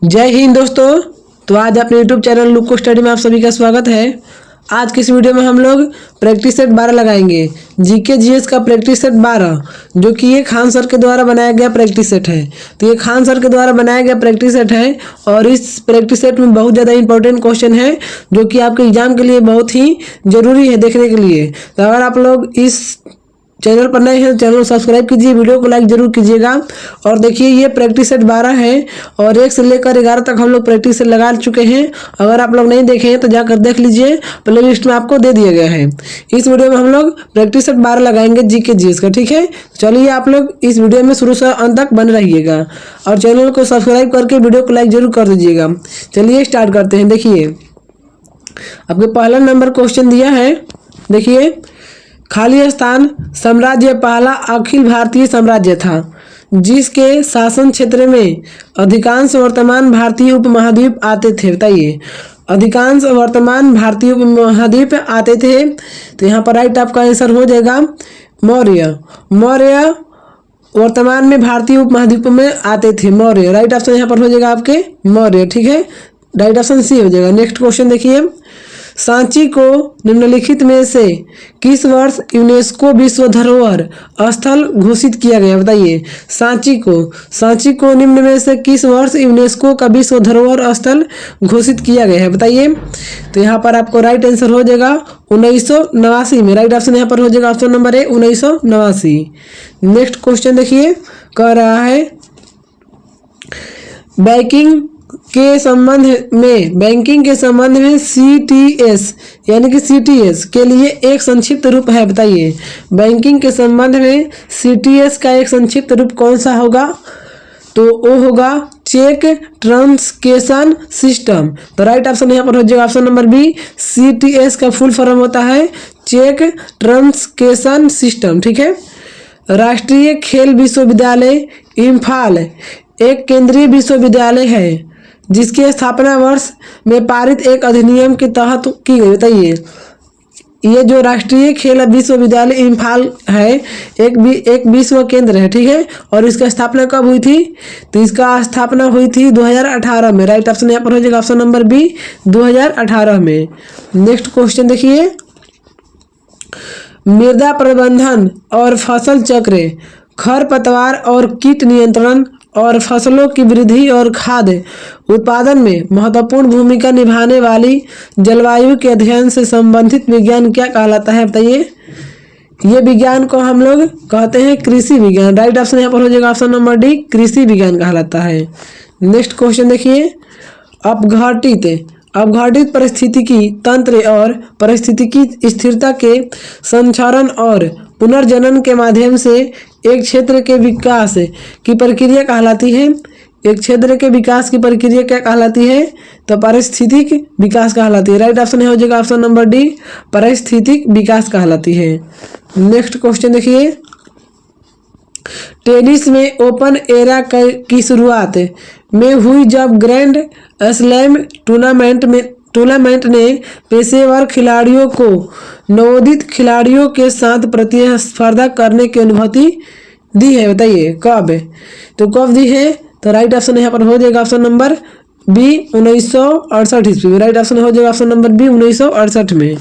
जय हिंद दोस्तों। तो आज अपने यूट्यूब चैनल लुक्को स्टडी में आप सभी का स्वागत है। आज की इस वीडियो में हम लोग प्रैक्टिस सेट 12 लगाएंगे। जीके जीएस का प्रैक्टिस सेट 12 जो कि ये खान सर के द्वारा बनाया गया प्रैक्टिस सेट है। तो ये खान सर के द्वारा बनाया गया प्रैक्टिस सेट है और इस प्रैक्टिस सेट में बहुत ज़्यादा इंपॉर्टेंट क्वेश्चन है जो कि आपके एग्जाम के लिए बहुत ही ज़रूरी है देखने के लिए। तो अगर आप लोग इस चैनल पर नए हैं तो चैनल को सब्सक्राइब कीजिए, वीडियो को लाइक जरूर कीजिएगा। और देखिए ये प्रैक्टिस सेट 12 है और 1 से लेकर 11 तक हम लोग प्रैक्टिस सेट लगा चुके हैं। अगर आप लोग नहीं देखे हैं तो जाकर देख लीजिए, प्ले लिस्ट में आपको दे दिया गया है। इस वीडियो में हम लोग प्रैक्टिस सेट 12 लगाएंगे जीके जीएस का, ठीक है। चलिए आप लोग इस वीडियो में शुरू से अंत तक बने रहिएगा और चैनल को सब्सक्राइब करके वीडियो को लाइक जरूर कर दीजिएगा। चलिए स्टार्ट करते हैं। देखिए आपके पहला नंबर क्वेश्चन दिया है। देखिए खाली स्थान साम्राज्य पहला अखिल भारतीय साम्राज्य था जिसके शासन क्षेत्र में अधिकांश वर्तमान भारतीय उपमहाद्वीप आते थे। बताइए, अधिकांश वर्तमान भारतीय उपमहाद्वीप आते थे। तो यहाँ पर राइट आपका आंसर हो जाएगा मौर्य। मौर्य वर्तमान में भारतीय उपमहाद्वीप में आते थे। मौर्य राइट ऑप्शन यहाँ पर हो जाएगा आपके मौर्य, ठीक है। राइट ऑप्शन सी हो जाएगा। नेक्स्ट क्वेश्चन देखिए, सांची को निम्नलिखित में से किस वर्ष यूनेस्को विश्व धरोहर स्थल घोषित किया गया? बताइए, सांची को निम्न में से किस वर्ष यूनेस्को का विश्व धरोहर स्थल घोषित किया गया है? बताइए। तो यहाँ पर आपको राइट आंसर हो जाएगा 1989 में। राइट ऑप्शन यहाँ पर हो जाएगा option number A 1989। Next question देखिए, कह रहा है बैंकिंग के संबंध में सीटीएस यानी कि सीटीएस के लिए एक संक्षिप्त रूप है। बताइए, बैंकिंग के संबंध में सीटीएस का एक संक्षिप्त रूप कौन सा होगा? तो वो होगा चेक ट्रांसकेशन सिस्टम। तो राइट ऑप्शन यहाँ पर हो जाएगा ऑप्शन नंबर बी। सीटीएस का फुल फॉर्म होता है चेक ट्रांसकेशन सिस्टम, ठीक है। राष्ट्रीय खेल विश्वविद्यालय इम्फाल एक केंद्रीय विश्वविद्यालय है जिसकी स्थापना वर्ष में पारित एक अधिनियम के तहत की गई। बताइए, ये जो राष्ट्रीय खेल विश्वविद्यालय इम्फाल है एक विश्व केंद्र है, ठीक है। और इसका स्थापना कब हुई थी? तो इसका स्थापना हुई थी 2018 में। राइट ऑप्शन यहाँ पर हो जाएगा ऑप्शन नंबर बी 2018 में। नेक्स्ट क्वेश्चन देखिए, मृदा प्रबंधन और फसल चक्र, खरपतवार और कीट नियंत्रण और फसलों की वृद्धि और खाद्य उत्पादन में महत्वपूर्ण भूमिका निभाने वाली जलवायु के अध्ययन से संबंधित विज्ञान क्या कहलाता है? बताइए। ये विज्ञान को हम लोग कहते हैं कृषि विज्ञान। राइट ऑप्शन यहाँ पर हो जाएगा ऑप्शन नंबर डी कृषि विज्ञान कहलाता है। नेक्स्ट क्वेश्चन देखिए, अपघटित परिस्थितिकी तंत्र और परिस्थितिकी स्थिरता के संचरण और पुनर्जनन के माध्यम से एक क्षेत्र के विकास की प्रक्रिया कहलाती है। एक क्षेत्र के विकास की प्रक्रिया क्या कहलाती है? तो पारिस्थितिक विकास कहलाती है। राइट ऑप्शन हो जाएगा ऑप्शन नंबर डी पारिस्थितिक विकास कहलाती है। नेक्स्ट क्वेश्चन देखिए, टेनिस में ओपन एरा की शुरुआत में हुई जब ग्रैंड स्लैम टूर्नामेंट ने पेशेवर खिलाड़ियों को नवोदित खिलाड़ियों के साथ प्रतिस्पर्धा करने की अनुमति दी है। बताइए कब? तो कब दी है? तो राइट ऑप्शन यहाँ पर हो जाएगा ऑप्शन नंबर बी 1968 ईस्वी में। राइट ऑप्शन हो जाएगा ऑप्शन नंबर बी 1968 में।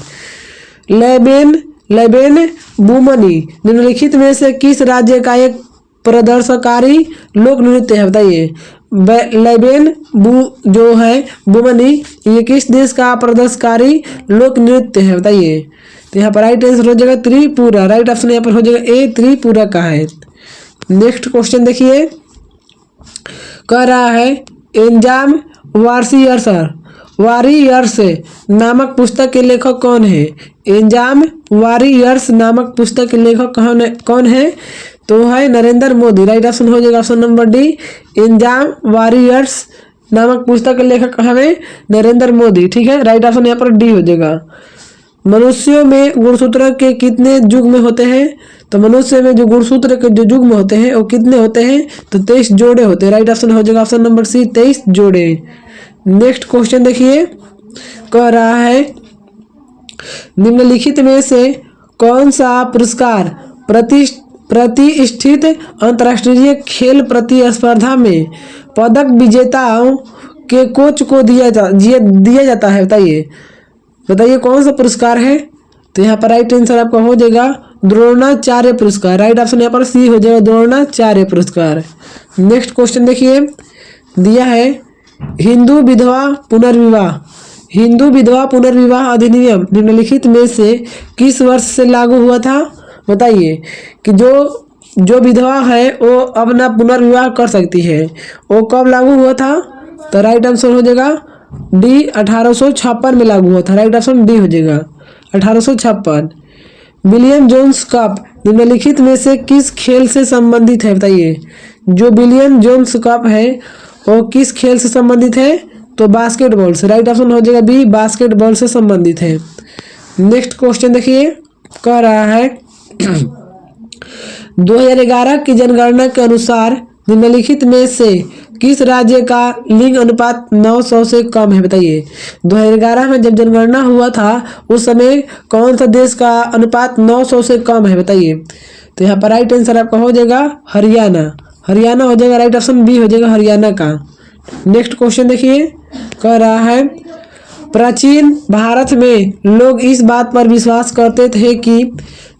लेबेन बुमनी निम्नलिखित में से किस राज्य का एक प्रदर्शनकारी लोक नृत्य है? बताइए, लेबेन जो है बुमनी ये किस देश का प्रदर्शनकारी लोक नृत्य है? बताइए। तो यहाँ पर राइट आंसर हो जाएगा त्रिपुरा। राइट ऑप्शन यहाँ पर हो जाएगा ए त्रिपुरा का है। नेक्स्ट क्वेश्चन देखिए, कह रहा है एंजाम वॉरियर्स नामक पुस्तक के लेखक कौन है? एंजाम वॉरियर्स नामक पुस्तक के लेखक कौन है? तो है नरेंद्र मोदी। राइट ऑप्शन हो जाएगा ऑप्शन नंबर डी एंजाम वॉरियर्स नामक पुस्तक के लेखक हमें नरेंद्र मोदी, ठीक है। राइट ऑप्शन यहाँ पर डी हो जाएगा। मनुष्यों में गुणसूत्र के कितने युग्म होते हैं? तो मनुष्य में जो गुणसूत्र के जो युग्म होते हैं वो कितने होते हैं? तो 23 जोड़े होते हैं। राइट ऑप्शन हो जाएगा ऑप्शन नंबर सी 23 जोड़े। नेक्स्ट क्वेश्चन देखिए, कह रहा है निम्नलिखित में से कौन सा पुरस्कार प्रतिष्ठित अंतर्राष्ट्रीय खेल प्रतिस्पर्धा में पदक विजेताओं के कोच को दिया जाता है? बताइए कौन सा पुरस्कार है? तो यहाँ पर राइट आंसर आपका हो जाएगा द्रोणाचार्य पुरस्कार। राइट ऑप्शन यहाँ पर सी हो जाएगा, द्रोणाचार्य पुरस्कार। नेक्स्ट क्वेश्चन देखिए, दिया है हिंदू विधवा पुनर्विवाह अधिनियम निम्नलिखित में से किस वर्ष से लागू हुआ था? बताइए कि जो विधवा है वो अपना पुनर्विवाह कर सकती है, वो कब लागू हुआ था? तो राइट आंसर हो जाएगा डी, 1856 में लागू हुआ था। राइट ऑप्शन डी हो जाएगा 1856। विलियम जोन्स कप निम्नलिखित में से किस खेल से संबंधित है? बताइए जो विलियम जोन्स कप है वो किस खेल से संबंधित है? तो बास्केटबॉल से। राइट ऑप्शन हो जाएगा बी, बास्केटबॉल से संबंधित है। नेक्स्ट क्वेश्चन देखिए, कह रहा है 2011 की जनगणना के अनुसार निम्नलिखित में से किस राज्य का लिंग अनुपात 900 से कम है? बताइए 2011 में जब जनगणना हुआ था उस समय कौन सा देश का अनुपात 900 से कम है? बताइए। तो यहाँ पर राइट आंसर आपका हो जाएगा हरियाणा हो जाएगा। राइट ऑप्शन बी हो जाएगा हरियाणा का। नेक्स्ट क्वेश्चन देखिए, कह रहा है प्राचीन भारत में लोग इस बात पर विश्वास करते थे कि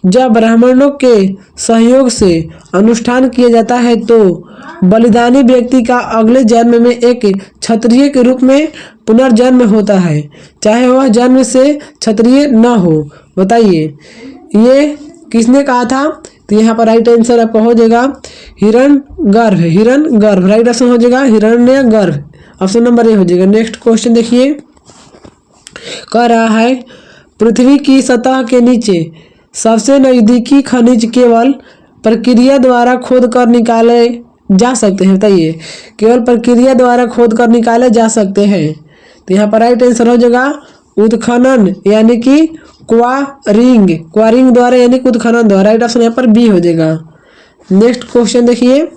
जब ब्राह्मणों के सहयोग से अनुष्ठान किया जाता है तो बलिदानी व्यक्ति का अगले जन्म में एक क्षत्रिय के रूप में पुनर्जन्म होता है, चाहे वह जन्म से क्षत्रिय न हो। बताइए ये किसने कहा था? तो यहाँ पर राइट आंसर आपका हो जाएगा हिरण्यगर्भ। राइट ऑप्शन हो जाएगा हिरण्यगर्भ, ऑप्शन नंबर ए हो जाएगा। नेक्स्ट क्वेश्चन देखिए, कह रहा है पृथ्वी की सतह के नीचे सबसे नजदीकी खनिज केवल प्रक्रिया द्वारा खोद कर निकाले जा सकते हैं। बताइए केवल प्रक्रिया द्वारा खोद कर निकाले जा सकते हैं। तो यहाँ पर राइट आंसर हो जाएगा उत्खनन यानी कि क्वारिंग द्वारा यानी कि उत्खनन द्वारा। राइट ऑप्शन यहाँ पर बी हो जाएगा। नेक्स्ट क्वेश्चन देखिए,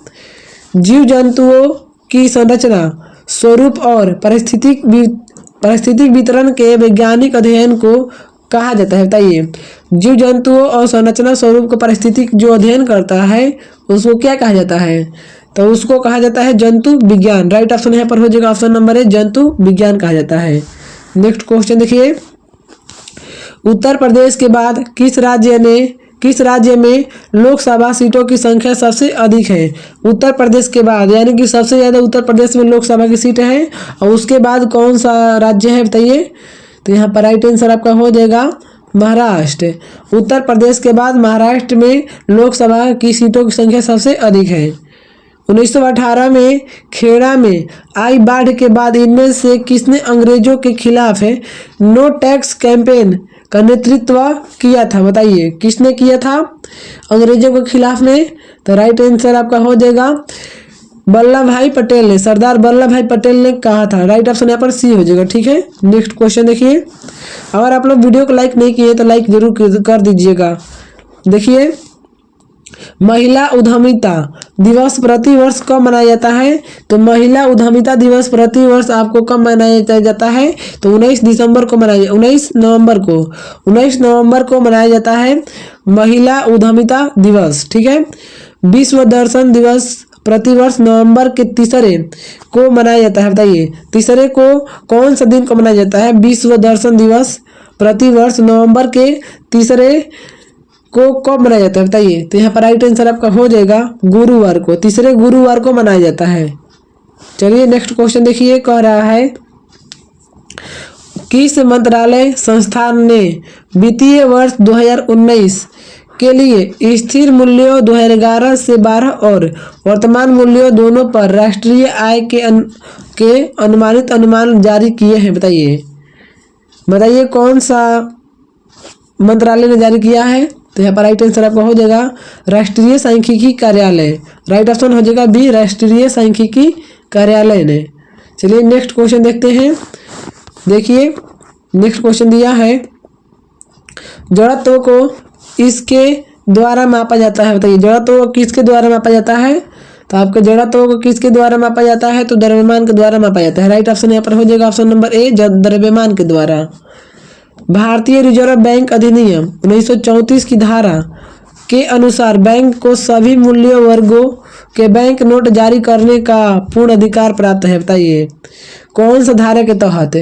जीव जंतुओं की संरचना, स्वरूप और पारिस्थितिक वितरण के वैज्ञानिक अध्ययन को कहा जाता है? बताइए जीव जंतुओं और संरचना स्वरूप को पारिस्थितिक जो अध्ययन करता है उसको क्या कहा जाता है? तो उसको कहा जाता है जंतु विज्ञान। राइट ऑप्शन यहाँ पर हो जाएगा, ऑप्शन नंबर ए जंतु विज्ञान कहा जाता है। नेक्स्ट क्वेश्चन देखिए, उत्तर प्रदेश के बाद किस राज्य में लोकसभा सीटों की संख्या सबसे अधिक है? उत्तर प्रदेश के बाद यानी कि सबसे ज्यादा उत्तर प्रदेश में लोकसभा की सीटें हैं, और उसके बाद कौन सा राज्य है? बताइए। तो यहाँ पर राइट आंसर आपका हो जाएगा महाराष्ट्र। उत्तर प्रदेश के बाद महाराष्ट्र में लोकसभा की सीटों की संख्या सबसे अधिक है। 1918 में खेड़ा में आई बाढ़ के बाद इनमें से किसने अंग्रेजों के खिलाफ नो टैक्स कैंपेन का नेतृत्व किया था? बताइए किसने किया था अंग्रेजों के खिलाफ में? तो राइट आंसर आपका हो जाएगा वल्लभ भाई पटेल ने, सरदार वल्लभ भाई पटेल ने कहा था। राइट ऑप्शन यहाँ पर सी हो जाएगा। ठीक है, नेक्स्ट क्वेश्चन देखिए, अगर आप लोग वीडियो को लाइक नहीं किए तो लाइक जरूर कर दीजिएगा। देखिए महिला उद्यमिता दिवस प्रति वर्ष कब मनाया जाता है? तो महिला उद्यमिता दिवस प्रति वर्ष आपको कब मनाया जाता है? तो 19 नवंबर को मनाया जाता है महिला उद्यमिता दिवस। ठीक है, विश्व दर्शन दिवस प्रतिवर्ष नवंबर के तीसरे को मनाया जाता है। बताइए तीसरे को कौन सा दिन को मनाया जाता है? विश्व दर्शन दिवस प्रतिवर्ष नवंबर के तीसरे को कब मनाया जाता है? बताइए। तो यहाँ पर राइट आंसर आपका हो जाएगा गुरुवार को, तीसरे गुरुवार को मनाया जाता है। चलिए नेक्स्ट क्वेश्चन देखिए, कह रहा है किस मंत्रालय संस्थान ने वित्तीय वर्ष 2019 के लिए स्थिर मूल्यों 2011 से 12 और वर्तमान मूल्यों दोनों पर राष्ट्रीय आय के अनुमानित अनुमान जारी किए हैं? बताइए कौन सा मंत्रालय ने जारी किया है? तो यहाँ पर राइट आंसर आपका हो जाएगा राष्ट्रीय सांख्यिकी कार्यालय। राइट ऑप्शन हो जाएगा बी, राष्ट्रीय सांख्यिकी कार्यालय ने। चलिए नेक्स्ट क्वेश्चन देखते हैं। देखिए नेक्स्ट क्वेश्चन दिया है जड़त्व को इसके द्वारा मापा जाता है। बताइए जड़त्व को किसके द्वारा मापा जाता है? तो आपके जड़त्व को किसके द्वारा मापा जाता है? तो द्रव्यमान के द्वारा मापा जाता है। राइट ऑप्शन यहाँ पर हो जाएगा ऑप्शन नंबर ए, द्रव्यमान के द्वारा। भारतीय रिजर्व बैंक अधिनियम 1934 की धारा के अनुसार बैंक को सभी मूल्य वर्गों के बैंक नोट जारी करने का पूर्ण अधिकार प्राप्त है। बताइए कौन सा धारा के तहत?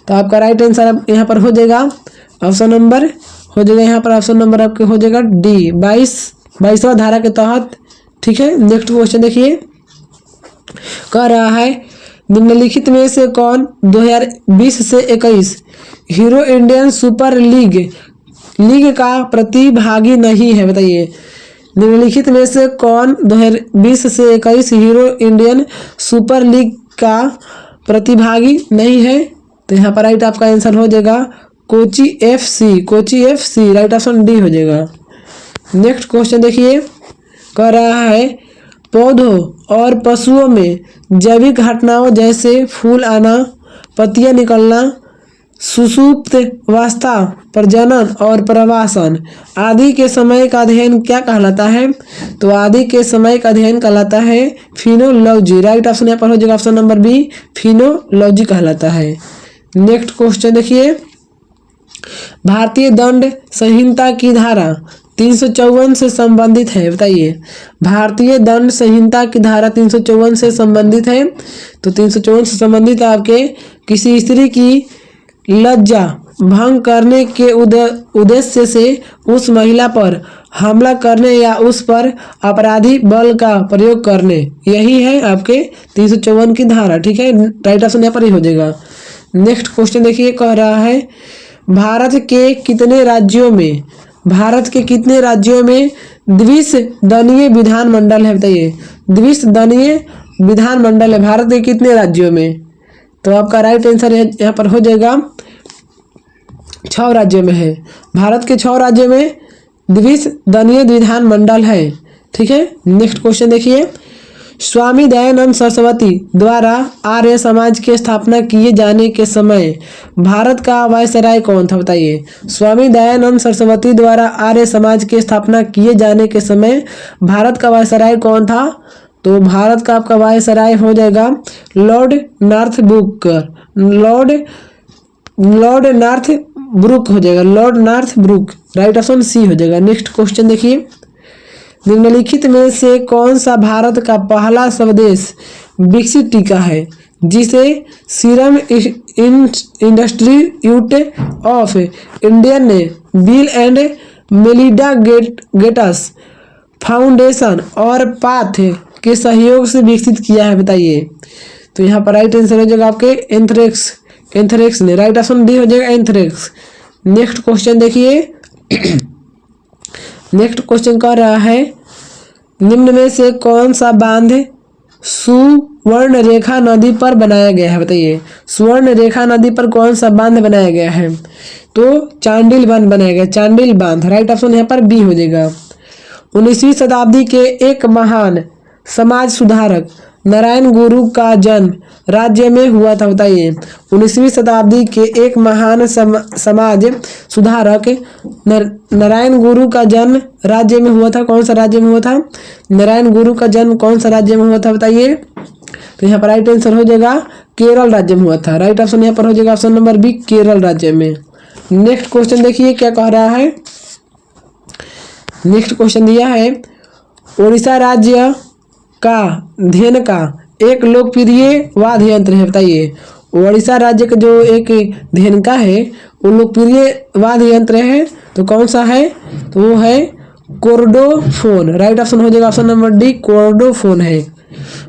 तो आपका राइट आंसर यहाँ पर हो जाएगा ऑप्शन नंबर हो जाएगा यहाँ पर ऑप्शन नंबर आपके हो जाएगा डी 22वां धारा के तहत। ठीक है, नेक्स्ट क्वेश्चन देखिए, कह रहा है निम्नलिखित में से कौन 2020 से 21 हीरो इंडियन सुपर लीग का प्रतिभागी नहीं है? बताइए निम्नलिखित में से कौन 2020 से 21 हीरो इंडियन सुपर लीग का प्रतिभागी नहीं है? तो यहाँ पर राइट आपका आंसर हो जाएगा Kochi FC right option D हो जाएगा। नेक्स्ट क्वेश्चन देखिए, कह रहा है पौधों और पशुओं में जैविक घटनाओं जैसे फूल आना, पत्तियां निकलना, सुषुप्त अवस्था, प्रजनन और प्रवासन आदि के समय का अध्ययन क्या कहलाता है? तो आदि के समय का अध्ययन कहलाता है फिनोलॉजी। राइट ऑप्शन यहाँ पर हो जाएगा ऑप्शन नंबर बी, फिनोलॉजी कहलाता है। नेक्स्ट क्वेश्चन देखिए, भारतीय दंड संहिता की धारा 354 से संबंधित है। बताइए भारतीय दंड संहिता की धारा 354 से संबंधित है। तो 354 से संबंधित आपके किसी स्त्री की लज्जा भंग करने के उद्देश्य से उस महिला पर हमला करने या उस पर अपराधी बल का प्रयोग करने, यही है आपके 354 की धारा। ठीक है, राइट ऑप्शन यहाँ पर ही हो जाएगा। नेक्स्ट क्वेश्चन देखिए, कह रहा है भारत के कितने राज्यों में द्विसदनीय विधानमंडल है? बताइए द्विसदनीय विधानमंडल है भारत के कितने राज्यों में? तो आपका राइट आंसर यहाँ पर हो जाएगा 6 राज्यों में है। भारत के 6 राज्यों में द्विसदनीय विधानमंडल है। ठीक है, नेक्स्ट क्वेश्चन देखिए, स्वामी दयानंद सरस्वती द्वारा आर्य समाज की स्थापना किए जाने के समय भारत का वायसराय कौन था? बताइए स्वामी दयानंद सरस्वती द्वारा आर्य समाज की स्थापना किए जाने के समय भारत का वायसराय कौन था? तो भारत का आपका वायसराय हो जाएगा लॉर्ड नॉर्थब्रुक हो जाएगा, Lord Northbrook. Right option C हो जाएगा। नेक्स्ट क्वेश्चन देखिए, निम्नलिखित में से कौन सा भारत का पहला स्वदेश विकसित टीका है जिसे सीरम इंस्टीट्यूट ऑफ इंडिया ने bill and Melinda Gates foundation और पाथ के सहयोग से विकसित किया है? बताइए तो यहाँ पर राइट आंसर हो जाएगा आपके एंथ्रेक्स ने। राइट ऑप्शन डी हो जाएगा एंथ्रेक्स। नेक्स्ट क्वेश्चन देखिए, नेक्स्ट क्वेश्चन कह रहा है निम्न में से कौन सा बांध सुवर्ण रेखा नदी पर बनाया गया है? बताइए सुवर्ण रेखा नदी पर कौन सा बांध बनाया गया है? तो चांडिल बांध बनाया गया, चांडिल बांध। राइट ऑप्शन यहाँ पर बी हो जाएगा। 19वीं शताब्दी के एक महान समाज सुधारक नारायण गुरु का जन्म राज्य में हुआ था? बताइए 19वीं शताब्दी के एक महान समाज सुधारक नारायण गुरु का जन्म राज्य में हुआ था, कौन सा राज्य में हुआ था? नारायण गुरु का जन्म कौन सा राज्य में हुआ था? बताइए तो यहाँ पर राइट आंसर हो जाएगा केरल राज्य में हुआ था। राइट ऑप्शन यहाँ पर हो जाएगा ऑप्शन नंबर बी, केरल राज्य में। नेक्स्ट क्वेश्चन देखिए क्या कह रहा है। नेक्स्ट क्वेश्चन दिया है उड़ीसा राज्य का धेन का एक लोकप्रिय वाद्य यंत्र है? बताइए उड़ीसा राज्य का जो एक धेन का है वो लोकप्रिय वाद्य यंत्र है तो कौन सा है? तो वो है कोर्डोफोन। राइट ऑप्शन हो जाएगा ऑप्शन नंबर डी, कोर्डोफोन है।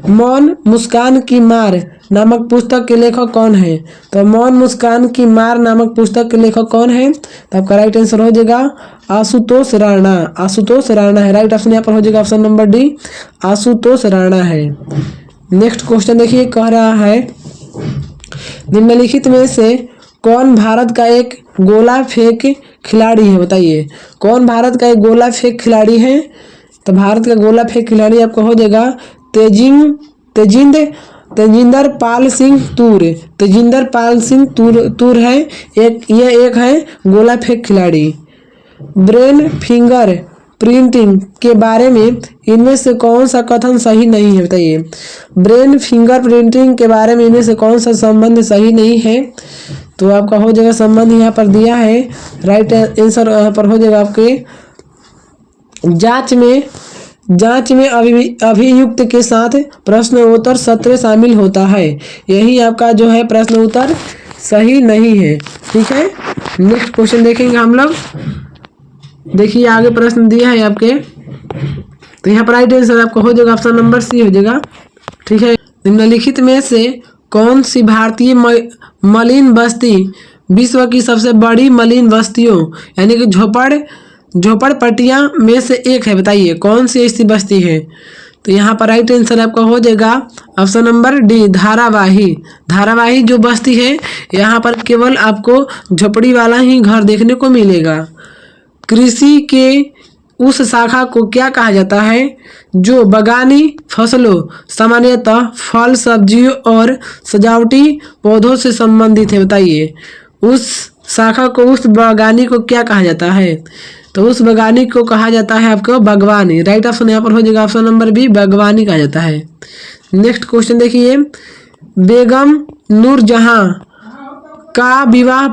मौन मुस्कान की मार नामक पुस्तक के लेखक कौन है? तो मौन मुस्कान की मार नामक पुस्तक के लेखक कौन है? तो आपका राइट आंसर हो जाएगा आशुतोष राणा, आशुतोष राणा है। राइट ऑप्शन यहाँ पर हो जाएगा option number D, Ashutosh Rana है। नेक्स्ट क्वेश्चन देखिए कह रहा है निम्नलिखित में से कौन भारत का एक गोला फेंक खिलाड़ी है? बताइए कौन भारत का एक गोला फेंक खिलाड़ी है? तो भारत का गोला फेंक खिलाड़ी आपको हो जाएगा तेजिंदर पाल सिंह तूर। तेजिंदर पाल सिंह तूर है एक है गोला फेंक खिलाड़ी। ब्रेन फिंगर प्रिंटिंग के बारे में इनमें से कौन सा कथन सही नहीं है? बताइए ब्रेन फिंगर प्रिंटिंग के बारे में इनमें से कौन सा संबंध सही नहीं है? तो आपका हो जाएगा संबंध यहाँ पर दिया है। राइट आंसर यहाँ पर हो जाएगा आपके जांच में अभियुक्त के साथ प्रश्न उत्तर सत्र शामिल होता है। यही आपका जो है प्रश्न उत्तर सही नहीं है। ठीक है, नेक्स्ट क्वेश्चन देखेंगे हम लोग। देखिए आगे प्रश्न दिया है आपके, तो यहाँ पर राइट आंसर आपका हो जाएगा ऑप्शन नंबर सी हो जाएगा। ठीक है, निम्नलिखित में से कौन सी भारतीय मलिन बस्ती विश्व की सबसे बड़ी मलिन बस्तियों यानी कि झोपड़पट्टियां में से एक है? बताइए कौन सी ऐसी बस्ती है? तो यहाँ पर राइट आंसर आपका हो जाएगा ऑप्शन नंबर डी, धारावाही जो बस्ती है, यहाँ पर केवल आपको झोपड़ी वाला ही घर देखने को मिलेगा। कृषि के उस शाखा को क्या कहा जाता है जो बागानी फसलों सामान्यतः फल सब्जियों और सजावटी पौधों से संबंधित है? बताइए उस शाखा को, उस बागानी को क्या कहा जाता है? तो उस बागानी को कहा जाता है आपको बागवानी। राइट ऑप्शन यहाँ पर हो जाएगा ऑप्शन नंबर बी, बागवानी कहा जाता है। नेक्स्ट क्वेश्चन देखिए, बेगम नूरजहां का विवाह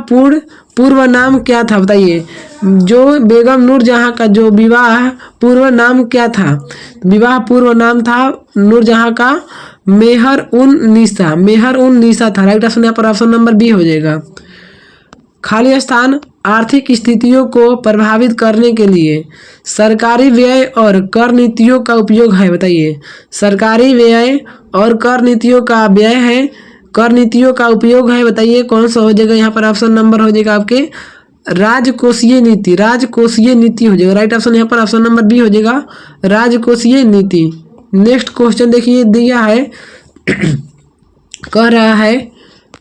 पूर्व नाम क्या था? बताइए जो बेगम नूरजहां का जो विवाह पूर्व नाम क्या था? विवाह पूर्व नाम था नूरजहां का मेहर उन निसा था। राइट ऑप्शन यहाँ पर ऑप्शन नंबर बी हो जाएगा। खाली स्थान आर्थिक स्थितियों को प्रभावित करने के लिए सरकारी व्यय और कर नीतियों का उपयोग है? बताइए सरकारी व्यय और कर नीतियों का उपयोग है, बताइए कौन सा हो जाएगा? यहाँ पर ऑप्शन नंबर हो जाएगा आपके राजकोषीय नीति हो जाएगा। राइट ऑप्शन यहाँ पर ऑप्शन नंबर बी हो जाएगा, राजकोषीय नीति। नेक्स्ट क्वेश्चन देखिए दिया है कह रहा है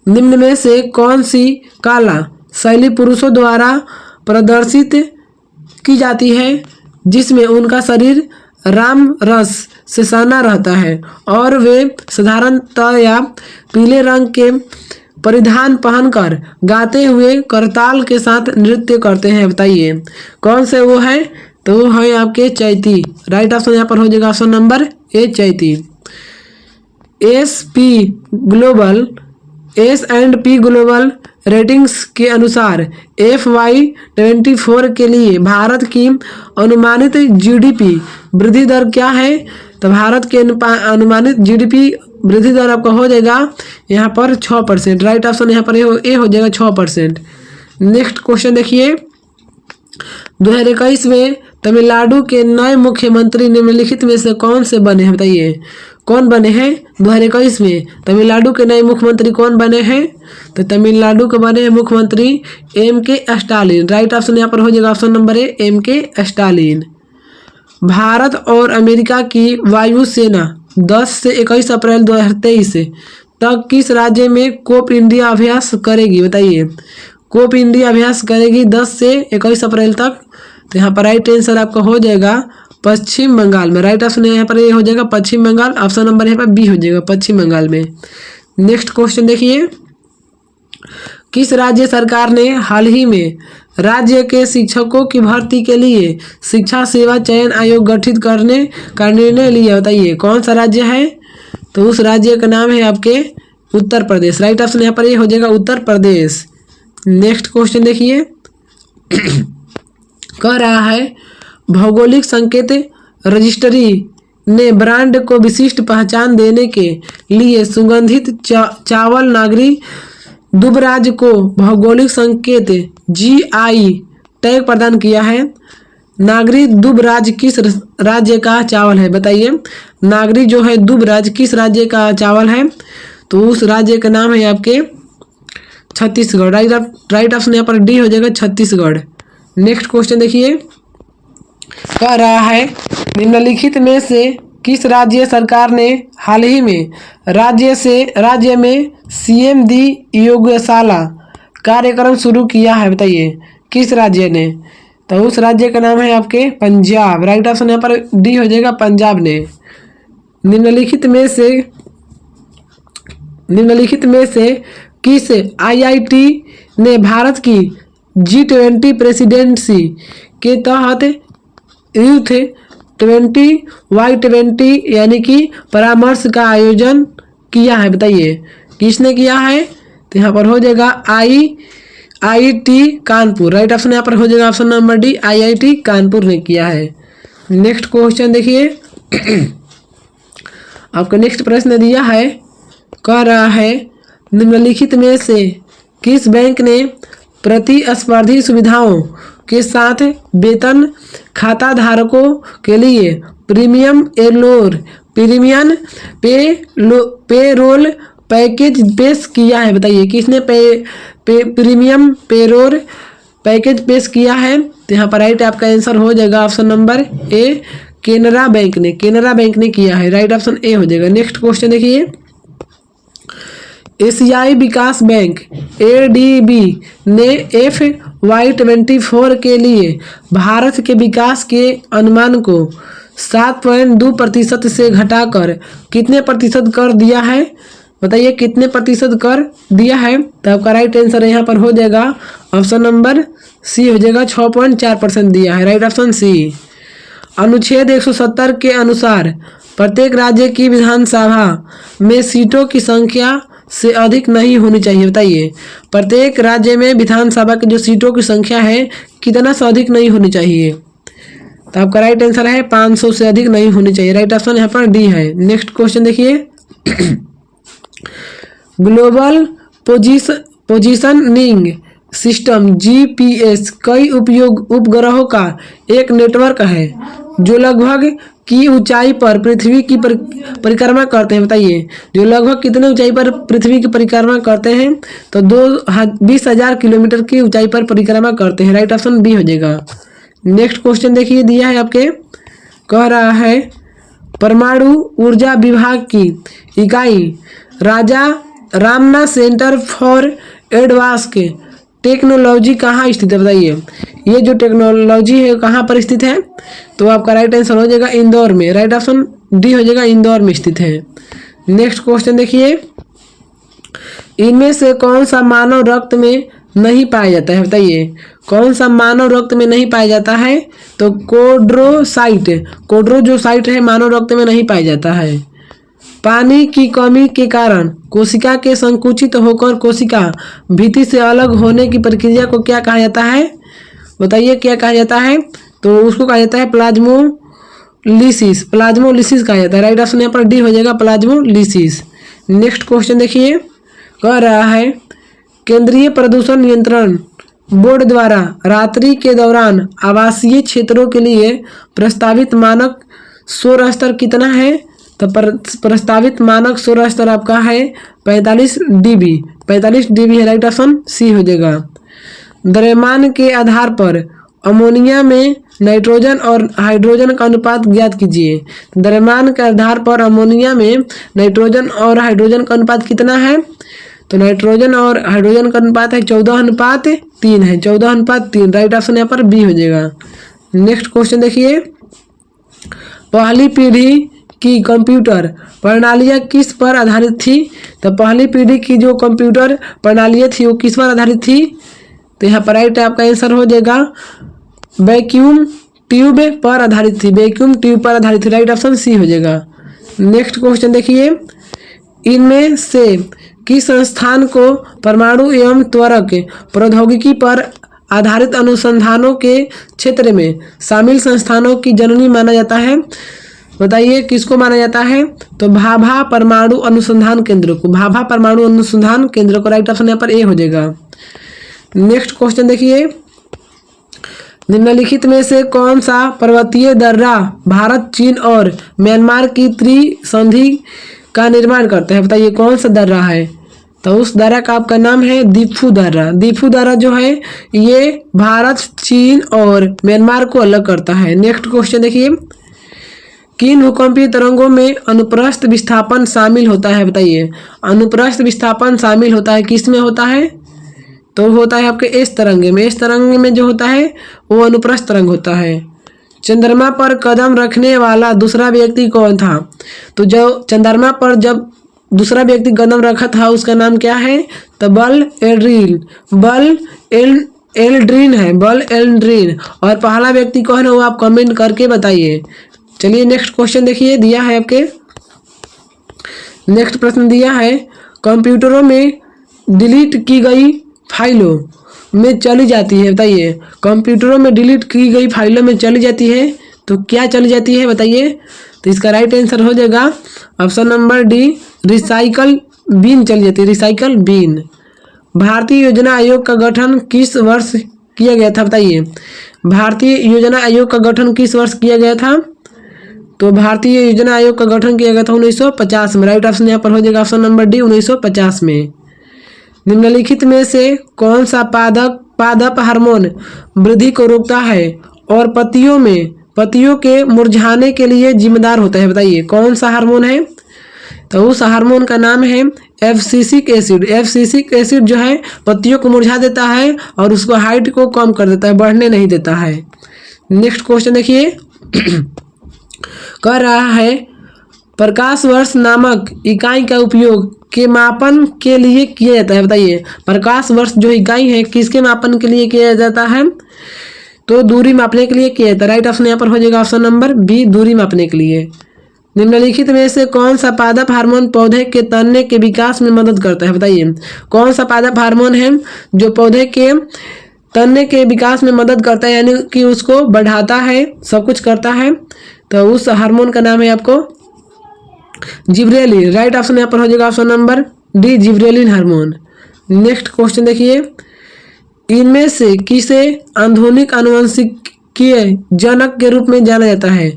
निम्न में से कौन सी कला शैली पुरुषों द्वारा प्रदर्शित की जाती है जिसमें उनका शरीर राम रस से सना रहता है और वे साधारणतया पीले रंग के परिधान पहनकर गाते हुए करताल के साथ नृत्य करते हैं? बताइए कौन से वो है? तो वो है आपके चैती। राइट ऑप्शन यहाँ पर हो जाएगा option number A, Chaiti. S&P global ratings के अनुसार FY24 के लिए भारत की अनुमानित GDP वृद्धि दर क्या है? तो भारत के अनुमानित GDP वृद्धि दर आपका हो जाएगा यहाँ पर 6%। राइट ऑप्शन यहाँ पर ए हो जाएगा 6%। नेक्स्ट क्वेश्चन देखिए, 2021 में तमिलनाडु के नए मुख्यमंत्री निम्नलिखित में से कौन से बने हैं? बताइए कौन बने हैं 2021 में तमिलनाडु के नए मुख्यमंत्री कौन बने हैं? तो तमिलनाडु के बने हैं मुख्यमंत्री M.K. स्टालिन। राइट ऑप्शन यहाँ पर हो जाएगा option number A, M.K. Stalin. Bharat और अमेरिका की वायुसेना 10 से 21 अप्रैल 2023 तक किस राज्य में कोप इंडिया अभ्यास करेगी? बताइए कोप इंडिया अभ्यास करेगी 10 से 21 अप्रैल तक। तो यहाँ पर राइट आंसर आपका हो जाएगा पश्चिम बंगाल में। राइट ऑप्शन यहाँ पर ये हो जाएगा पश्चिम बंगाल। ऑप्शन नंबर यहाँ पर बी हो जाएगा पश्चिम बंगाल में। नेक्स्ट क्वेश्चन देखिए, किस राज्य सरकार ने हाल ही में राज्य के शिक्षकों की भर्ती के लिए शिक्षा सेवा चयन आयोग गठित करने का निर्णय लिया? बताइए कौन सा राज्य है? तो उस राज्य का नाम है आपके उत्तर प्रदेश। राइट ऑप्शन यहाँ पर ये हो जाएगा उत्तर प्रदेश। नेक्स्ट क्वेश्चन देखिए कह रहा है भौगोलिक संकेत रजिस्ट्री ने ब्रांड को विशिष्ट पहचान देने के लिए सुगंधित चावल नागरी दुबराज को भौगोलिक संकेत GI टैग प्रदान किया है। नागरी दुबराज किस राज्य का चावल है? बताइए नागरी जो है दुबराज किस राज्य का चावल है? तो उस राज्य का नाम है आपके छत्तीसगढ़। राइट ऑप्शन यहाँ पर डी हो जाएगा छत्तीसगढ़। नेक्स्ट क्वेश्चन देखिए कह रहा है निम्नलिखित में से किस राज्य सरकार ने हाल ही में राज्य में CMD योगशाला कार्यक्रम शुरू किया है? बताइए किस राज्य ने? तो उस राज्य का नाम है आपके पंजाब। राइट ऑप्शन यहाँ पर डी हो जाएगा पंजाब ने। निम्नलिखित में से किस IIT ने भारत की G20 प्रेसिडेंसी के तहत यूथ 20x20 यानी कि परामर्श का आयोजन किया है? बताइए किसने किया है? तो यहाँ पर हो जाएगा IIT कानपुर। राइट ऑप्शन यहाँ पर हो जाएगा option number D, IIT Kanpur ने किया है। नेक्स्ट क्वेश्चन देखिए। आपका नेक्स्ट प्रश्न दिया है, कह रहा है निम्नलिखित में से किस बैंक ने प्रतिस्पर्धी सुविधाओं के साथ वेतन खाता धारकों के लिए प्रीमियम पेरोल पैकेज पेश किया है? बताइए किसने प्रीमियम पेरोल पैकेज पेश किया है? तो यहाँ पर राइट आपका आंसर हो जाएगा option number A, Canara bank ने किया है। राइट ऑप्शन ए हो जाएगा। नेक्स्ट क्वेश्चन देखिए। एशियाई विकास बैंक ADB ने FY24 के लिए भारत के विकास के अनुमान को 7.2% से घटाकर कितने प्रतिशत कर दिया है? बताइए कितने प्रतिशत कर दिया है? तो आपका राइट आंसर यहाँ पर हो जाएगा ऑप्शन नंबर सी हो जाएगा, 6.4% दिया है। Right option C. अनुच्छेद 170 के अनुसार प्रत्येक राज्य की विधानसभा में सीटों की संख्या से अधिक नहीं होनी चाहिए। बताइए प्रत्येक राज्य में विधानसभा की जो सीटों की संख्या है कितना से अधिक नहीं होनी चाहिए? तो आपका राइट आंसर है 500 से अधिक नहीं होनी चाहिए। राइट ऑप्शन यहाँ पर डी है। नेक्स्ट क्वेश्चन देखिए। ग्लोबल पोजीशनिंग सिस्टम GPS कई उपग्रहों का एक नेटवर्क है जो लगभग की ऊंचाई पर पृथ्वी की परिक्रमा करते हैं। बताइए जो लगभग कितने ऊंचाई पर पृथ्वी की परिक्रमा करते हैं? तो 20,000 किलोमीटर की ऊंचाई पर परिक्रमा करते हैं। राइट ऑप्शन बी हो जाएगा। नेक्स्ट क्वेश्चन देखिए, दिया है आपके, कह रहा है परमाणु ऊर्जा विभाग की इकाई राजा रामना सेंटर फॉर एडवांस्ड टेक्नोलॉजी कहाँ स्थित है? बताइए ये जो टेक्नोलॉजी है कहाँ पर स्थित है? तो आपका राइट आंसर हो जाएगा इंदौर में। राइट ऑप्शन डी हो जाएगा, इंदौर में स्थित है। नेक्स्ट क्वेश्चन देखिए। इनमें से कौन सा मानव रक्त में नहीं पाया जाता है? बताइए कौन सा मानव रक्त में नहीं पाया जाता है? तो कोड्रोसाइट है मानव रक्त में नहीं पाया जाता है। पानी की कमी के कारण कोशिका के संकुचित होकर कोशिका भित्ति से अलग होने की प्रक्रिया को क्या कहा जाता है? बताइए क्या कहा जाता है? तो उसको कहा जाता है प्लाज्मोलिसिस कहा जाता है। राइट ऑप्शन यहाँ पर डी हो जाएगा, प्लाज्मोलिसिस। नेक्स्ट क्वेश्चन देखिए, कह रहा है केंद्रीय प्रदूषण नियंत्रण बोर्ड द्वारा रात्रि के दौरान आवासीय क्षेत्रों के लिए प्रस्तावित मानक शोर स्तर कितना है? तो प्रस्तावित मानक शोर स्तर आपका है 45 dB है। राइट ऑप्शन सी हो जाएगा। द्रव्यमान के आधार पर अमोनिया में नाइट्रोजन और हाइड्रोजन का अनुपात ज्ञात कीजिए। द्रव्यमान के आधार पर अमोनिया में नाइट्रोजन और हाइड्रोजन का अनुपात कितना है? तो नाइट्रोजन और हाइड्रोजन का अनुपात है 14:3 है, 14:3। राइट ऑप्शन यहाँ पर बी हो जाएगा। नेक्स्ट क्वेश्चन देखिए। पहली पीढ़ी की कंप्यूटर प्रणालियाँ किस पर आधारित थी? तो पहली पीढ़ी की जो कंप्यूटर प्रणालियाँ थी वो किस पर आधारित थी? तो यहाँ पर राइट आपका आंसर हो जाएगा वैक्यूम ट्यूब पर आधारित थी, वैक्यूम ट्यूब पर आधारित थी। राइट ऑप्शन सी हो जाएगा। नेक्स्ट क्वेश्चन देखिए। इनमें से किस संस्थान को परमाणु एवं त्वरक प्रौद्योगिकी पर आधारित अनुसंधानों के क्षेत्र में शामिल संस्थानों की जननी माना जाता है? बताइए किसको माना जाता है? तो भाभा परमाणु अनुसंधान केंद्र को, भाभा परमाणु अनुसंधान केंद्र को। राइट ऑप्शन यहाँ पर ए हो जाएगा। नेक्स्ट क्वेश्चन देखिए। निम्नलिखित में से कौन सा पर्वतीय दर्रा भारत, चीन और म्यांमार की त्रिसंधि का निर्माण करता है? बताइए कौन सा दर्रा है? तो उस दर्रा का आपका नाम है दीफू दर्रा। दीफू दर्रा जो है ये भारत, चीन और म्यांमार को अलग करता है। नेक्स्ट क्वेश्चन देखिए। किन भूकंपीय तरंगों में अनुप्रस्थ विस्थापन शामिल होता है? बताइए अनुप्रस्थ विस्थापन शामिल होता है किस में होता है? तो होता है आपके एस तरंग में। एस तरंग में जो होता है वो अनुप्रस्थ तरंग होता है। चंद्रमा पर कदम रखने वाला दूसरा व्यक्ति कौन था? तो जो चंद्रमा पर जब दूसरा व्यक्ति कदम रखा था उसका नाम क्या है? तो बल एल्ड्रिन है, बल एल्ड्रिन। और पहला व्यक्ति कौन है वो आप कमेंट करके बताइए। चलिए नेक्स्ट क्वेश्चन देखिए, दिया है आपके। नेक्स्ट प्रश्न दिया है कंप्यूटरों में डिलीट की गई फाइलों में चली जाती है। बताइए कंप्यूटरों में डिलीट की गई फाइलों में चली जाती है तो क्या चली जाती है बताइए। तो इसका राइट आंसर हो जाएगा option number D, recycle bin चली जाती है, रिसाइकल बिन। भारतीय योजना आयोग का गठन किस वर्ष किया गया था बताइए। भारतीय योजना आयोग का गठन किस वर्ष किया गया था। तो भारतीय योजना आयोग का गठन किया गया था 1950 में। राइट ऑप्शन यहाँ पर हो जाएगा ऑप्शन नंबर डी, 1950 में। निम्नलिखित में से कौन सा पादप हार्मोन वृद्धि को रोकता है और पत्तियों के मुरझाने के लिए जिम्मेदार होता है बताइए। कौन सा हार्मोन है। तो उस हार्मोन का नाम है एब्सिसिक एसिड। एब्सिसिक एसिड जो है पत्तियों को मुरझा देता है और उसको हाइट को कम कर देता है, बढ़ने नहीं देता है। नेक्स्ट क्वेश्चन देखिए कह रहा है प्रकाश वर्ष नामक इकाई का उपयोग के मापन के लिए किया जाता है बताइए। प्रकाश वर्ष जो इकाई है किसके मापन के लिए किया जाता है। तो दूरी मापने के लिए किया जाता है। राइट ऑप्शन यहाँ पर हो जाएगा ऑप्शन नंबर बी, दूरी मापने के लिए। निम्नलिखित में से कौन सा पादप हार्मोन पौधे के तने के विकास में मदद करता है बताइए। कौन सा पादप हार्मोन है जो पौधे के तने के विकास में मदद करता है, यानी कि उसको बढ़ाता है, सब कुछ करता है। तो उस हार्मोन का नाम है आपको जिब्रेलिन। राइट ऑप्शन यहाँ पर हो जाएगा option number D, gibberellin hormone. Next question देखिए इनमें से किसे आधुनिक आनुवंशिकीय जनक के रूप में जाना जाता है।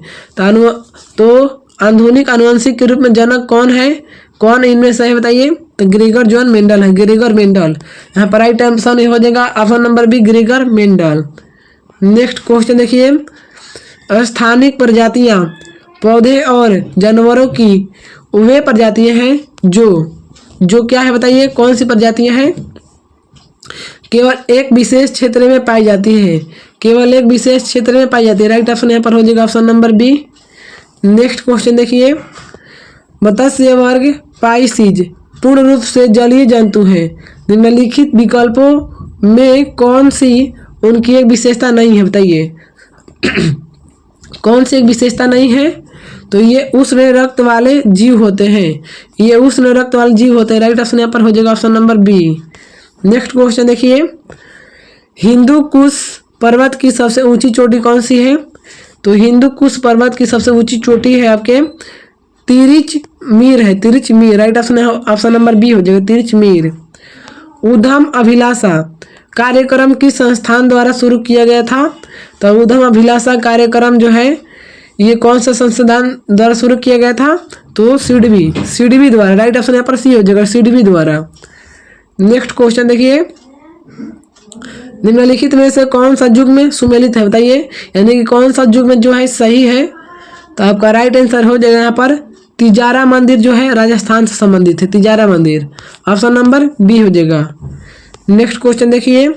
तो आधुनिक आनुवंशिक के रूप में जनक कौन है, कौन इनमें से है बताइए। तो ग्रेगर जॉन मेंडल है, ग्रेगर मेंडल। यहाँ पर राइट आंसर हो जाएगा option number B, Gregor Mendel. Next question देखिए स्थानिक प्रजातियाँ पौधे और जानवरों की वे प्रजातियाँ हैं जो क्या है बताइए। कौन सी प्रजातियाँ हैं। केवल एक विशेष क्षेत्र में पाई जाती है, केवल एक विशेष क्षेत्र में पाई जाती है। राइट ऑप्शन यहाँ पर हो जाएगा option number B. Next question देखिए मत्स्य वर्ग पाइसीज पूर्ण रूप से जलीय जंतु है। निम्नलिखित विकल्पों में कौन सी उनकी एक विशेषता नहीं है बताइए। कौन सी एक विशेषता नहीं है। तो ये उष्ण रक्त वाले जीव होते हैं, ये उष्ण रक्त वाले जीव होते हैं। राइट ऑप्शन यहाँ पर हो जाएगा option number B. Next question देखिए हिंदू कुश पर्वत की सबसे ऊंची चोटी कौन सी है। तो हिंदू कुश पर्वत की सबसे ऊंची चोटी है आपके तिरिचमीर है, तिरिचमीर। राइट ऑप्शन नंबर बी हो जाएगा, तिरिचमीर। उद्यम अभिलाषा कार्यक्रम किस संस्थान द्वारा शुरू किया गया था। तो उद्यम अभिलाषा कार्यक्रम जो है ये कौन सा संस्थान द्वारा शुरू किया गया था। तो सिडबी द्वारा। राइट ऑप्शन यहाँ पर सी हो जाएगा, सिडबी द्वारा। नेक्स्ट क्वेश्चन देखिए निम्नलिखित में से कौन सा युग्म सुमेलित है बताइए, यानी कि कौन सा युग्म जो है सही है। तो आपका राइट आंसर हो जाएगा यहाँ पर तिजारा मंदिर जो है राजस्थान से संबंधित है, तिजारा मंदिर। ऑप्शन नंबर बी हो जाएगा। नेक्स्ट क्वेश्चन देखिए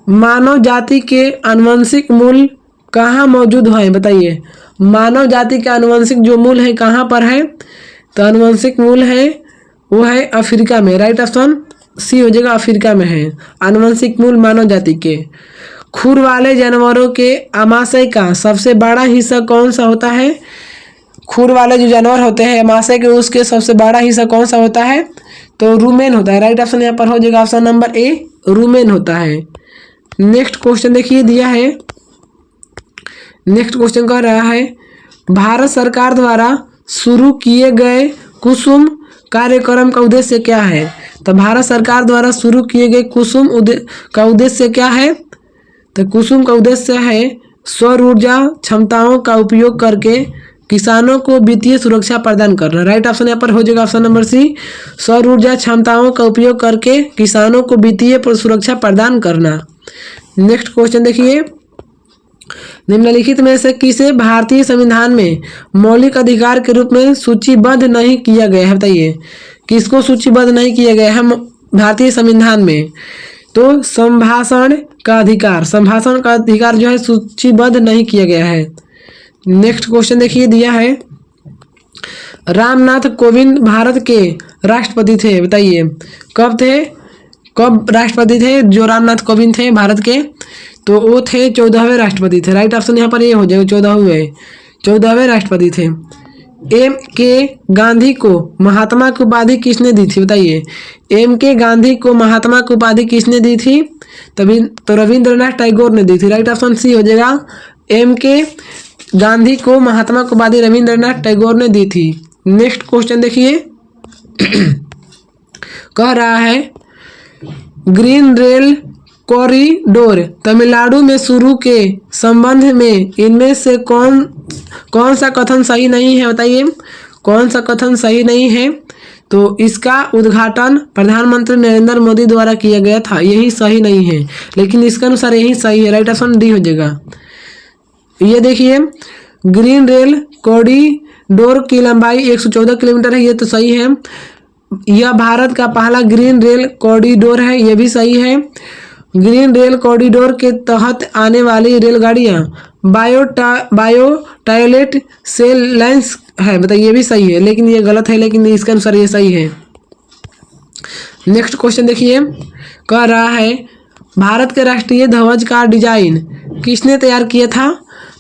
मानव जाति के आनुवंशिक मूल कहाँ मौजूद है बताइए। मानव जाति के आनुवंशिक जो मूल है कहाँ पर है। तो आनुवंशिक मूल है वो है अफ्रीका में। राइट ऑप्शन सी हो जाएगा, अफ्रीका में है आनुवंशिक मूल मानव जाति के। खुर वाले जानवरों के आमाशय का सबसे बड़ा हिस्सा कौन सा होता है। खुर वाले जो जानवर होते हैं आमाशय के उसके सबसे बड़ा हिस्सा कौन सा होता है। तो रूमेन होता है। राइट ऑप्शन यहाँ पर हो जाएगा ऑप्शन नंबर ए, रूमेन होता है। नेक्स्ट क्वेश्चन देखिए दिया है, नेक्स्ट क्वेश्चन कह रहा है भारत सरकार द्वारा शुरू किए गए कुसुम कार्यक्रम का उद्देश्य क्या है। तो भारत सरकार द्वारा शुरू किए गए कुसुम का उद्देश्य क्या है। तो कुसुम का उद्देश्य है सौर ऊर्जा क्षमताओं का उपयोग करके किसानों को वित्तीय सुरक्षा प्रदान करना। राइट ऑप्शन यहाँ पर हो जाएगा ऑप्शन नंबर सी, सौर ऊर्जा क्षमताओं का उपयोग करके किसानों को वित्तीय सुरक्षा प्रदान करना। नेक्स्ट क्वेश्चन देखिए निम्नलिखित में से किसे भारतीय संविधान में मौलिक अधिकार के रूप में सूचीबद्ध नहीं किया गया है बताइए। किसको सूचीबद्ध नहीं किया गया है भारतीय संविधान में। तो संभाषण का अधिकार, संभाषण का अधिकार जो है सूचीबद्ध नहीं किया गया है। नेक्स्ट क्वेश्चन देखिए दिया है रामनाथ कोविंद भारत के राष्ट्रपति थे बताइए। कब थे, कब राष्ट्रपति थे जो रामनाथ कोविंद थे भारत के। तो वो थे 14वें राष्ट्रपति थे। राइट ऑप्शन यहाँ पर ये हो जाएगा 14वें राष्ट्रपति थे। M.K. गांधी को महात्मा की उपाधि किसने दी थी बताइए। M.K. गांधी को महात्मा की उपाधि किसने दी थी। तभी तो रविंद्रनाथ टैगोर ने दी थी। राइट ऑप्शन सी हो जाएगा, M.K. गांधी को महात्मा को उपाधि रविंद्रनाथ टैगोर ने दी थी? नेक्स्ट क्वेश्चन देखिए कह रहा है ग्रीन रेल कॉरिडोर तमिलनाडु में शुरू के संबंध में इनमें से कौन सा कथन सही नहीं है? बताइए कौन सा कथन सही नहीं है? तो इसका उद्घाटन प्रधानमंत्री नरेंद्र मोदी द्वारा किया गया था, यही सही नहीं है, लेकिन इसके अनुसार यही सही है। राइट ऑप्शन डी हो जाएगा। ये देखिए ग्रीन रेल कॉरिडोर की लंबाई 114 किलोमीटर है, ये तो सही है। यह भारत का पहला ग्रीन रेल कॉरिडोर है, यह भी सही है। ग्रीन रेल कॉरिडोर के तहत आने वाली रेलगाड़ियाँ बायो टॉयलेट सेल लाइन्स है, बताइए ये भी सही है, लेकिन ये गलत है, लेकिन इसके अनुसार ये सही है। नेक्स्ट क्वेश्चन देखिए कह रहा है भारत के राष्ट्रीय ध्वज का डिजाइन किसने तैयार किया था?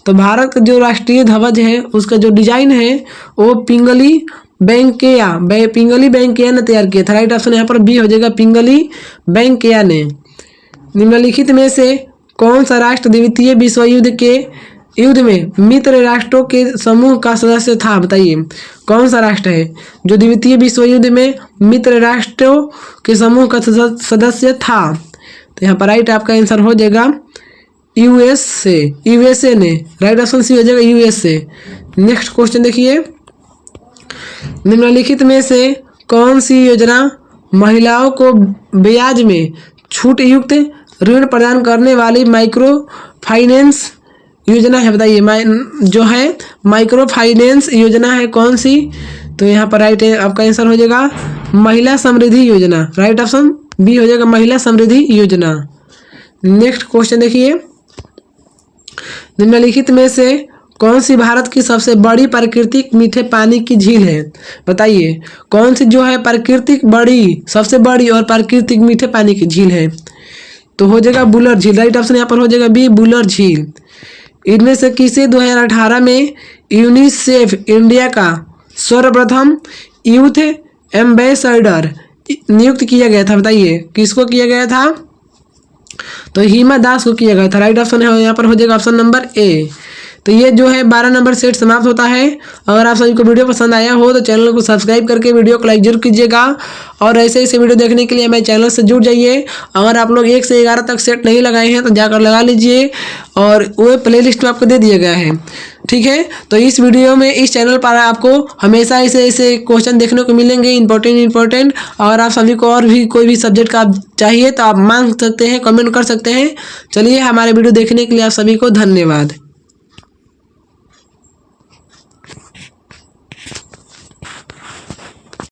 तो भारत का जो राष्ट्रीय ध्वज है उसका जो डिजाइन है वो पिंगली वेंकैया ने तैयार किया था। राइट ऑप्शन यहाँ पर बी हो जाएगा, पिंगली वेंकैया ने। निम्नलिखित में से कौन सा राष्ट्र द्वितीय विश्व युद्ध में मित्र राष्ट्रों के समूह का सदस्य था? बताइए कौन सा राष्ट्र है जो द्वितीय विश्व युद्ध में मित्र राष्ट्रों के समूह का सदस्य था? तो यहाँ पर राइट आपका आंसर हो जाएगा यूएसए ने। राइट ऑप्शन सी हो जाएगा यूएसए। नेक्स्ट क्वेश्चन देखिए निम्नलिखित में से कौन सी योजना महिलाओं को ब्याज में छूट युक्त ऋण प्रदान करने वाली माइक्रो फाइनेंस योजना है? बताइए जो है माइक्रो फाइनेंस योजना है कौन सी? तो यहाँ पर राइट आपका आंसर हो जाएगा महिला समृद्धि योजना। राइट ऑप्शन बी हो जाएगा महिला समृद्धि योजना। नेक्स्ट क्वेश्चन देखिए निम्नलिखित में से कौन सी भारत की सबसे बड़ी प्राकृतिक मीठे पानी की झील है? बताइए कौन सी जो है प्राकृतिक सबसे बड़ी और प्राकृतिक मीठे पानी की झील है? तो हो जाएगा बुलर झील। राइट ऑप्शन यहाँ पर हो जाएगा बी बुलर झील। इनमें से किसे 2018 में यूनिसेफ इंडिया का सर्वप्रथम यूथ एम्बेसडर नियुक्त किया गया था? बताइए किसको किया गया था? तो हिमा दास को किया गया था। राइट ऑप्शन है यहाँ पर हो जाएगा ऑप्शन नंबर ए। तो ये जो है 12 नंबर सेट समाप्त होता है। अगर आप सभी को वीडियो पसंद आया हो तो चैनल को सब्सक्राइब करके वीडियो को लाइक जरूर कीजिएगा और ऐसे ऐसे वीडियो देखने के लिए हमारे चैनल से जुड़ जाइए। अगर आप लोग 1 से 11 तक सेट नहीं लगाए हैं तो जाकर लगा लीजिए और वो प्लेलिस्ट में आपको दे दिया गया है। ठीक है, तो इस वीडियो में इस चैनल पर आपको हमेशा ऐसे क्वेश्चन देखने को मिलेंगे इंपॉर्टेंट। और आप सभी को और भी कोई भी सब्जेक्ट का चाहिए तो आप मांग सकते हैं, कमेंट कर सकते हैं। चलिए हमारे वीडियो देखने के लिए आप सभी को धन्यवाद।